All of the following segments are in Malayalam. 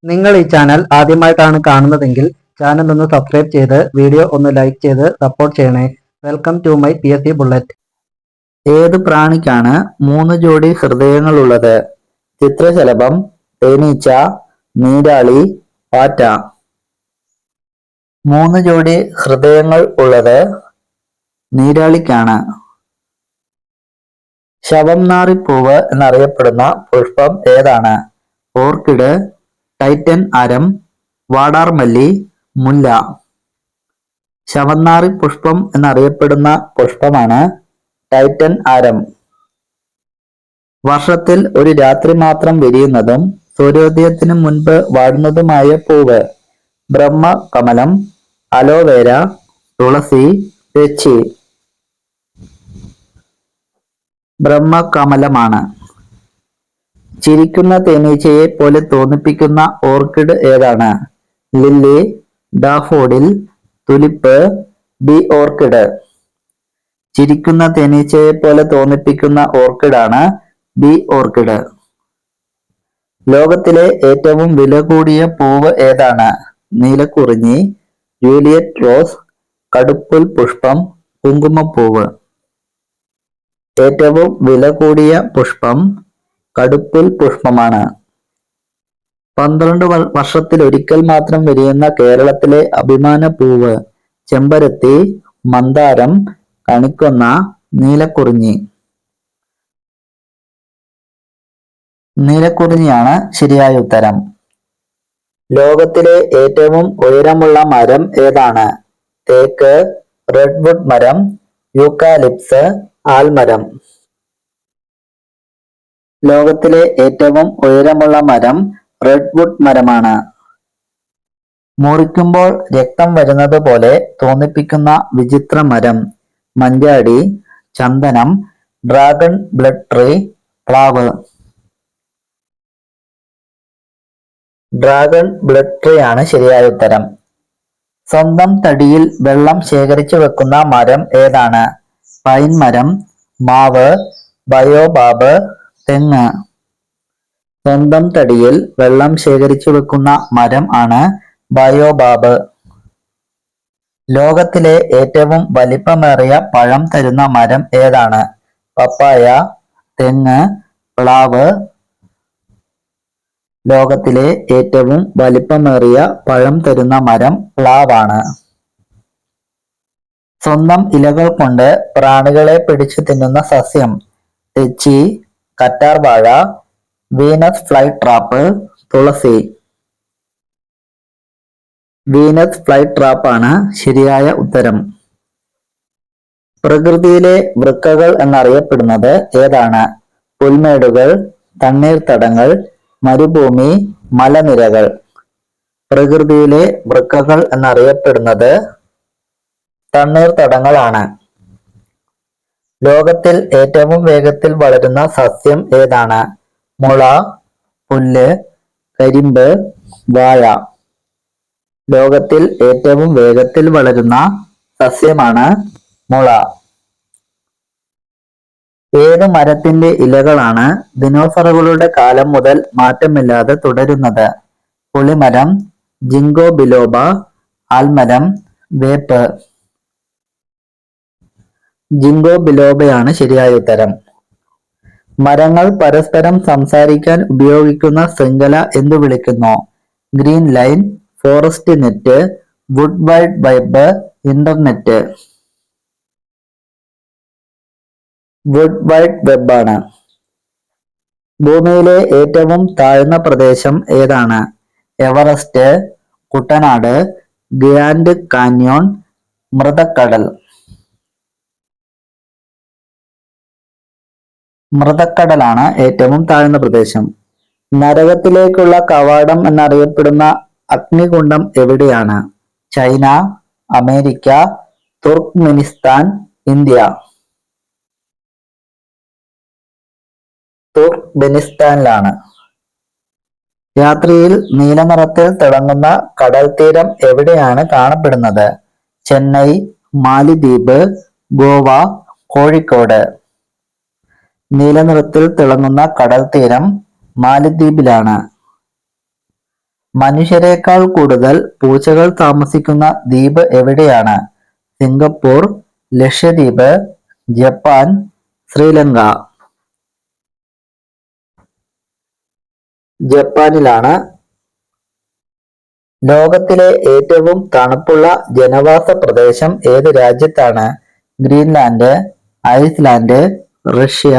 നിങ്ങൾ ഈ ചാനൽ ആദ്യമായിട്ടാണ് കാണുന്നതെങ്കിൽ ചാനൽ ഒന്ന് സബ്സ്ക്രൈബ് ചെയ്ത് വീഡിയോ ഒന്ന് ലൈക്ക് ചെയ്ത് സപ്പോർട്ട് ചെയ്യണേ. Welcome to my PSC bullet. ഏത് പ്രാണിക്കാണ് 3 ജോഡി ഹൃദയങ്ങളുള്ളത്? ചിത്രശലഭം, തേനീച്ച, നീരാളി, പാറ്റ. 3 ജോഡി ഹൃദയങ്ങൾ ഉള്ളത് നീരാളിക്കാണ്. ശവംനാറിപ്പൂവ് എന്നറിയപ്പെടുന്ന പുഷ്പം ഏതാണ്? ഓർക്കിഡ്, ടൈറ്റൻ ആരം, വാടാർമല്ലി, മുല്ല. ശവംനാറി പുഷ്പം എന്നറിയപ്പെടുന്ന പുഷ്പമാണ് ടൈറ്റൻ ആരം. വർഷത്തിൽ ഒരു രാത്രി മാത്രം വിരിയുന്നതും സൂര്യോദയത്തിനു മുൻപ് വാടുന്നതുമായ പൂവ്? ബ്രഹ്മകമലം, അലോവേര, തുളസി, തെച്ചി. ബ്രഹ്മകമലമാണ്. ചിരിക്കുന്ന തേനീച്ചയെ പോലെ തോന്നിപ്പിക്കുന്ന ഓർക്കിഡ് ഏതാണ്? Lily, daffodil, tulip, bee orchid. ചിരിക്കുന്ന തേനീച്ചയെ പോലെ തോന്നിപ്പിക്കുന്ന ഓർക്കിഡാണ് ബി ഓർക്കിഡ്. ലോകത്തിലെ ഏറ്റവും വില കൂടിയ പൂവ് ഏതാണ്? നീലക്കുറിഞ്ഞി, ജൂലിയറ്റ് റോസ്, കടുപ്പുൽ പുഷ്പം, കുങ്കുമപ്പൂവ്. ഏറ്റവും വില കൂടിയ പുഷ്പം കടുപ്പുൽ പുഷ്പമാണ്. 12 വർഷത്തിലൊരിക്കൽ മാത്രം വിരിയുന്ന കേരളത്തിലെ അഭിമാന പൂവ്? ചെമ്പരത്തി, മന്ദാരം, കണിക്കൊന്ന, നീലക്കുറിഞ്ഞി. നീലക്കുറിഞ്ഞിയാണ് ശരിയായ ഉത്തരം. ലോകത്തിലെ ഏറ്റവും ഉയരമുള്ള മരം ഏതാണ്? തേക്ക്, റെഡ്വുഡ് മരം, യൂക്കാലിപ്സ്, ആൽമരം. ലോകത്തിലെ ഏറ്റവും ഉയരമുള്ള മരം റെഡ്വുഡ് മരമാണ്. മുറിക്കുമ്പോൾ രക്തം വരുന്നത് പോലെ തോന്നിപ്പിക്കുന്ന വിചിത്ര മരം? മഞ്ചാടി, ചന്ദനം, ഡ്രാഗൺ ബ്ലഡ് ട്രീ, പ്ലാവ്. ഡ്രാഗൺ ബ്ലഡ് ട്രീ ആണ് ശരിയായ ഉത്തരം. സ്വന്തം തടിയിൽ വെള്ളം ശേഖരിച്ചു വെക്കുന്ന മരം ഏതാണ്? പൈൻ മരം, മാവ്, ബയോബാബ്, തെങ്ങ്. സ്വന്തം തടിയിൽ വെള്ളം ശേഖരിച്ചു വെക്കുന്ന മരം ആണ് ബയോബാബ്. ലോകത്തിലെ ഏറ്റവും വലിപ്പമേറിയ പഴം തരുന്ന മരം ഏതാണ്? പപ്പായ, തെങ്ങ്, പ്ലാവ്. ലോകത്തിലെ ഏറ്റവും വലിപ്പമേറിയ പഴം തരുന്ന മരം പ്ലാവാണ്. സ്വന്തം ഇലകൾ കൊണ്ട് പ്രാണികളെ പിടിച്ചു തിന്നുന്ന സസ്യം? തെച്ചി, കറ്റാർവാഴ, വീനസ് ഫ്ലൈ ട്രാപ്പ്, തുളസി. വീനസ് ഫ്ലൈ ട്രാപ്പാണ് ശരിയായ ഉത്തരം. പ്രകൃതിയിലെ വൃക്കകൾ എന്നറിയപ്പെടുന്നത് ഏതാണ്? പുൽമേടുകൾ, തണ്ണീർത്തടങ്ങൾ, മരുഭൂമി, മലനിരകൾ. പ്രകൃതിയിലെ വൃക്കകൾ എന്നറിയപ്പെടുന്നത് തണ്ണീർത്തടങ്ങളാണ്. ലോകത്തിൽ ഏറ്റവും വേഗത്തിൽ വളരുന്ന സസ്യം ഏതാണ്? മുള, പുല്ല്, കരിമ്പ്, വാഴ. ലോകത്തിൽ ഏറ്റവും വേഗത്തിൽ വളരുന്ന സസ്യമാണ് മുള. ഏത് മരത്തിന്റെ ഇലകളാണ് ദിനോസറുകളുടെ കാലം മുതൽ മാറ്റമില്ലാതെ തുടരുന്നത്? പുളിമരം, ജിങ്കോ ബിലോബ, ആൽമരം, വേപ്പ്. ജിങ്കോ ബിലോബയാണ് ശരിയായ ഉത്തരം. മരങ്ങൾ പരസ്പരം സംസാരിക്കാൻ ഉപയോഗിക്കുന്ന ശൃംഖല എന്തു വിളിക്കുന്നു? Green line, forest net, wood wide web, internet. Wood wide web ആണ്. ഭൂമിയിലെ ഏറ്റവും താഴ്ന്ന പ്രദേശം ഏതാണ്? എവറസ്റ്റ്, കുട്ടനാട്, ഗ്രാൻഡ് കാന്യോൺ, മൃതക്കടൽ. മൃതക്കടലാണ് ഏറ്റവും താഴ്ന്ന പ്രദേശം. നരകത്തിലേക്കുള്ള കവാടം എന്നറിയപ്പെടുന്ന അഗ്നികുണ്ഡം എവിടെയാണ്? China, America, Turkmenistan, India. തുർക്ക്മെനിസ്ഥാനിലാണ്. രാത്രിയിൽ നീലനിറത്തിൽ തിളങ്ങുന്ന കടൽത്തീരം എവിടെയാണ് കാണപ്പെടുന്നത്? ചെന്നൈ, മാലിദ്വീപ്, ഗോവ, കോഴിക്കോട്. നീലനിറത്തിൽ തിളങ്ങുന്ന കടൽത്തീരം മാലിദ്വീപിലാണ്. മനുഷ്യരെക്കാൾ കൂടുതൽ പൂച്ചകൾ താമസിക്കുന്ന ദ്വീപ് എവിടെയാണ്? Singapore, Lakshadweep, Japan, Sri Lanka. ജപ്പാനിലാണ്. ലോകത്തിലെ ഏറ്റവും തണുപ്പുള്ള ജനവാസ പ്രദേശം ഏത് രാജ്യത്താണ്? Greenland, Iceland, Russia,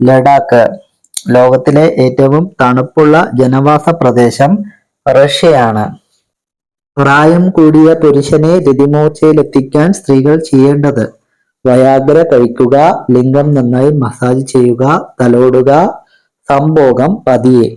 Ladakh. ലോകത്തിലെ ഏറ്റവും തണുപ്പുള്ള ജനവാസ പ്രദേശം റഷ്യയാണ്. പ്രായം കൂടിയ പുരുഷനെ രതിമൂർച്ചയിലെത്തിക്കാൻ സ്ത്രീകൾ ചെയ്യേണ്ടത്: വയാഗ്ര കഴിക്കുക, ലിംഗം നന്നായി മസാജ് ചെയ്യുക, തലോടുക. സംഭോഗം പതിയെ.